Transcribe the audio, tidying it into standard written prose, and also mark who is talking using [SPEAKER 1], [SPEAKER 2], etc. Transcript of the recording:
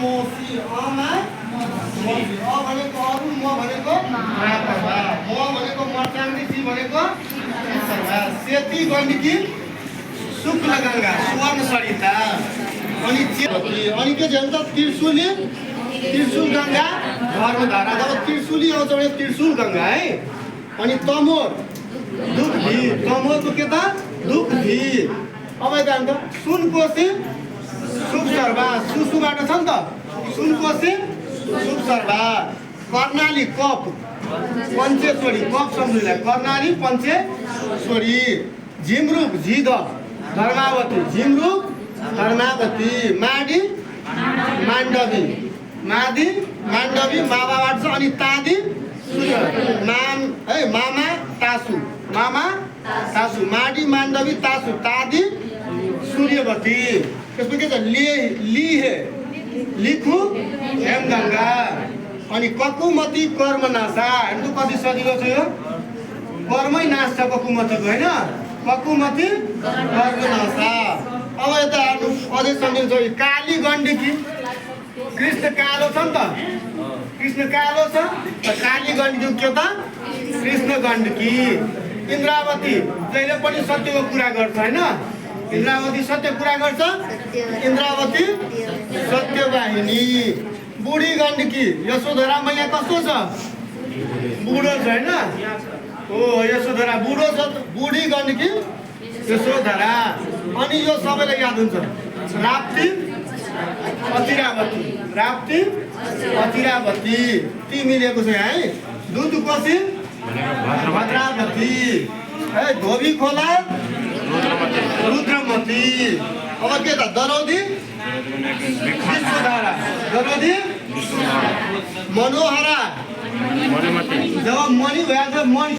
[SPEAKER 1] अमोसी अमा मोसी अ भनेको अरु म भनेको मातवा म भनेको मर्चाङ्गी सी भनेको सर्वा सेती गण्डकी शुक्ल गङ्गा सुवर्ण सरिता अनि अनि के भन्छ त्रिशूली त्रिशूल गङ्गा धर्मधारा जब त्रिशूली आउँछ भने त्रिशूल गङ्गा है अनि तमोर दुखी तमोरको के त दुखी अब यता अन्त सुनकोशी शुभ सर्वा सुसुबाट छ नि त सुनकोशी शुभ सर्वा कर्णाली कप पञ्चेश्वरी कप सम्झुलाई कर्णाली पञ्चेश्वरी झिमरुक झिद धर्मावती झिमरुक धर्मावती माडी माण्डवी मादी माण्डवी माबाबाट छ अनि तादी माम है मामा तासु माडी माण्डवी तासु तादी सूर्यवती त्यसमा के छ लिहे लिखु हेमगङ्गा अनि ककुमती कर्मनाशा हेर्नु कति सजिलो छ यो कर्मै नाश छ ककुमतीको होइन ककुमती कर्मनाशा अब यता अझै सम्झिन्छ काली गण्डकी कृष्ण कालो छ नि त कृष्ण कालो छ काली गण्डकी के त कृष्ण गण्डकी इन्द्रावती जहिले पनि सत्यको कुरा गर्छ होइन इन्द्रावती सत्य कुरा गर्छ इन्द्रावती सत्यवाहिनी बुढी गण्डकी यशोधरा मैया कस्तो छ बुढो छ होइन हो यशोधरा बुढो छ बुढी गण्डकी यशोधरा अनि यो सबैलाई याद हुन्छ राप्ती अतिरावती ती मिलेको छ है दुधकोशी भद्रावती है धोबी खोला रुद्रमती अब के त दरौदी विश्वधारा दरौदी मनोहरा जब मणि भइहाल्छ